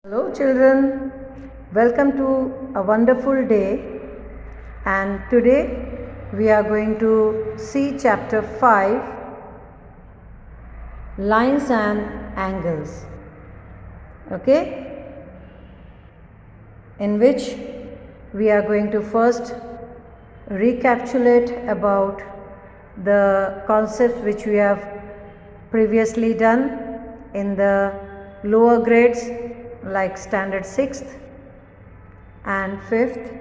Hello children, welcome to a wonderful day, and today we are going to see chapter 5, lines and angles, okay, in which we are going to first recapitulate about the concepts which we have previously done in the lower grades like standard 6th and 5th.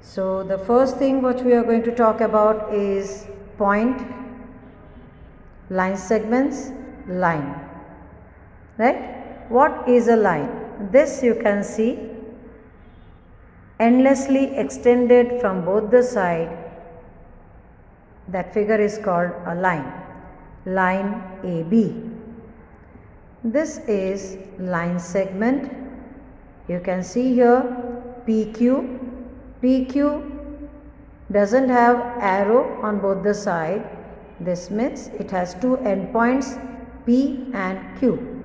So the first thing what we are going to talk about is point, line segments, line, right? What is a line? This you can see endlessly extended from both the side. That figure is called a line, line AB. This is line segment. You can see here PQ. PQ doesn't have arrow on both the side. This means it has two endpoints P and Q.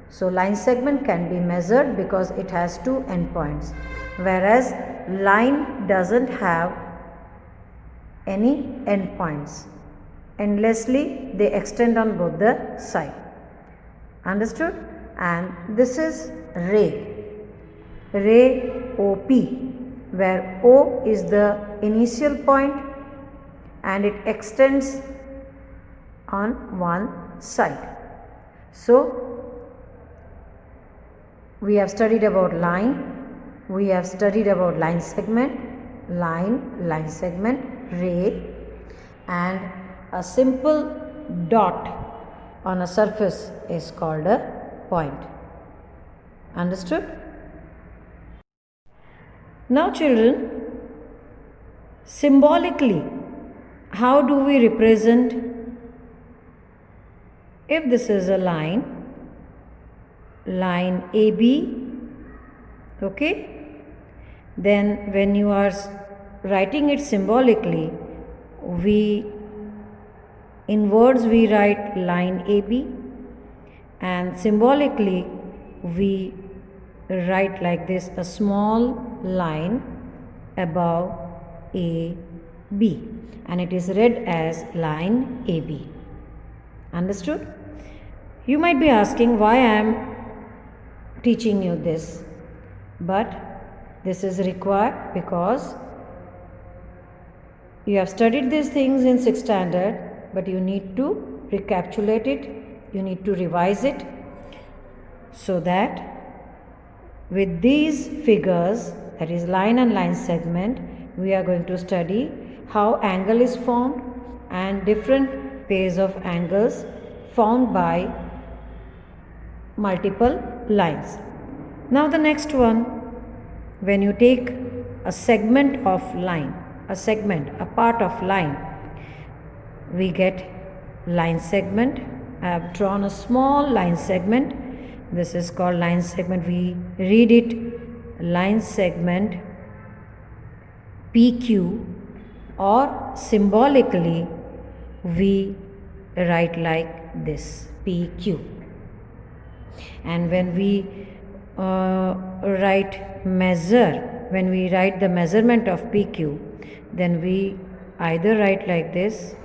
So line segment can be measured because it has two endpoints, whereas line doesn't have any endpoints. Endlessly they extend on both the side. Understood? And this is ray, ray OP, where O is the initial point and it extends on one side. So we have studied about line, we have studied about line segment, line segment, ray, and a simple dot on a surface is called a point. Understood? Now children, symbolically, how do we represent? If this is a line AB, okay, then when you are writing it symbolically, in words we write line AB, and symbolically we write like this, a small line above AB, and it is read as line AB. Understood? You might be asking why I am teaching you this, but this is required because you have studied these things in 6th standard, but you need to recapitulate it, you need to revise it, so that with these figures, that is line and line segment, we are going to study how angle is formed and different pairs of angles formed by multiple lines. Now the next one, when you take a segment of line, a part of line, we get line segment. I have drawn a small line segment. This is called line segment. We read it line segment PQ, or symbolically we write like this, PQ. And when we write the measurement of PQ, then we either write like this,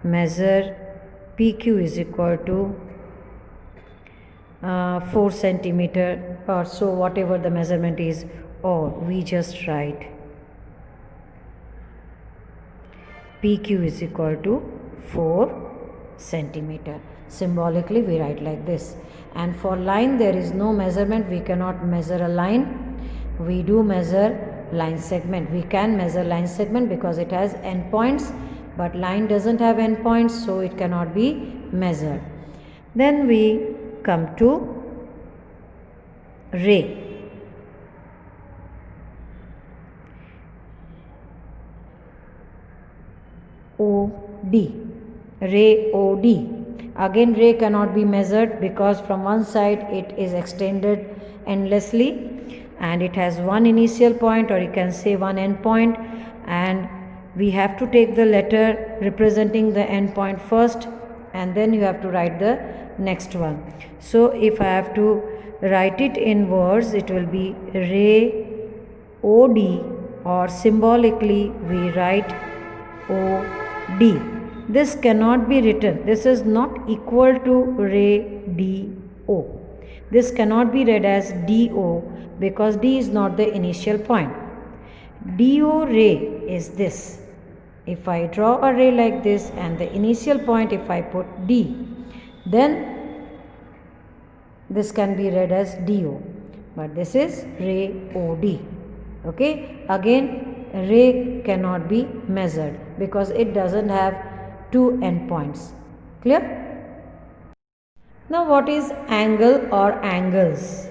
measure PQ is equal to 4 centimeter or so, whatever the measurement is, or we just write PQ is equal to 4 centimeter. Symbolically we write like this. And for line there is no measurement, we cannot measure a line, we do measure line segment. We can measure line segment because it has endpoints, but line doesn't have endpoints, so it cannot be measured. Then we come to ray. OD, ray OD. Again ray cannot be measured because from one side it is extended endlessly and it has one initial point, or you can say one end point, and we have to take the letter representing the end point first, and then you have to write the next one. So if I have to write it in words, it will be ray OD, or symbolically we write OD. This cannot be written. This is not equal to ray DO. This cannot be read as DO because D is not the initial point. DO ray is this. If I draw a ray like this and the initial point if I put D, then this can be read as DO, but this is ray OD. Okay, again ray cannot be measured because it doesn't have two endpoints. Clear? Now what is angle or angles?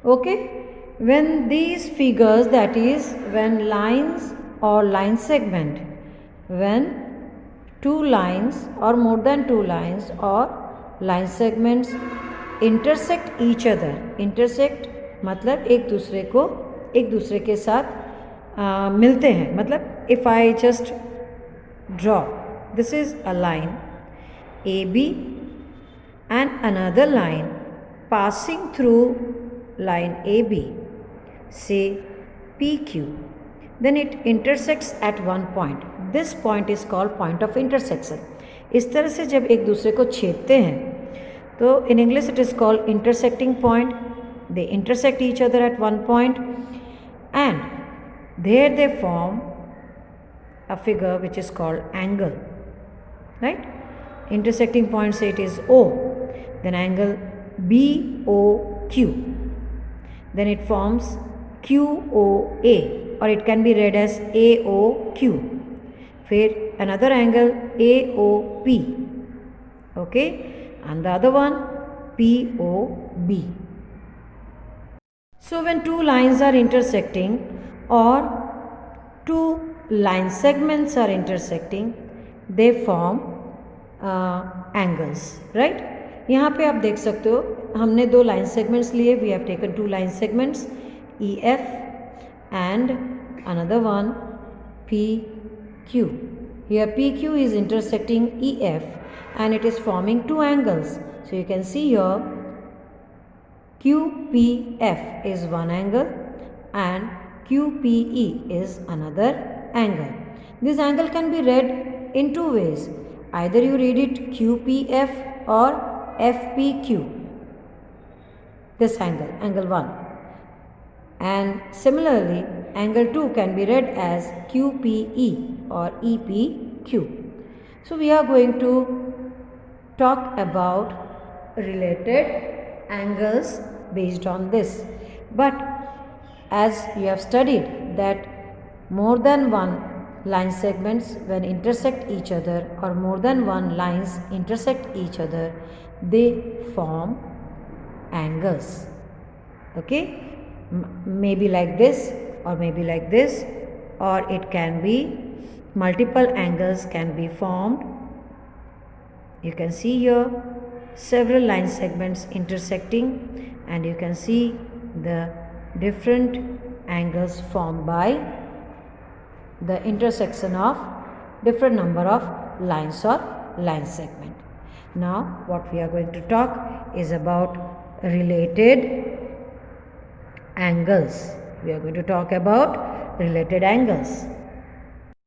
Okay, when these figures, that is when lines or line segment, when two lines or more than two lines or line segments intersect each other, intersect मतलब एक दूसरे के साथ मिलते हैं, मतलब if I just draw, this is a line AB and another line passing through line AB, say PQ, then it intersects at one point. This point is called point of intersection. इस तरह से जब एक दूसरे को छेदते हैं तो in English it is called intersecting point. They intersect each other at one point and there they form a figure which is called angle, right? Intersecting point, say it is O, then angle BOQ, then it forms QOA, or it can be read as AOQ. फिर another angle AOP, okay, and the other one POB. So when two lines are intersecting or two line segments are intersecting, they form angles, right? यहाँ पे आप देख सकते हो हमने दो line segments लिए. We have taken two line segments EF and another one PQ. Here PQ is intersecting EF and it is forming two angles. So you can see here QPF is one angle and QPE is another angle. This angle can be read in two ways. Either you read it QPF or FPQ. This angle, angle 1. And similarly, angle 2 can be read as QPE or EPQ. So we are going to talk about related angles based on this. But as you have studied that more than one line segments when intersect each other or more than one lines intersect each other, they form angles. Okay, maybe like this or maybe like this, or it can be multiple angles can be formed. You can see here several line segments intersecting and you can see the different angles formed by the intersection of different number of lines or line segment. Now what we are going to talk is about related angles. We are going to talk about related angles.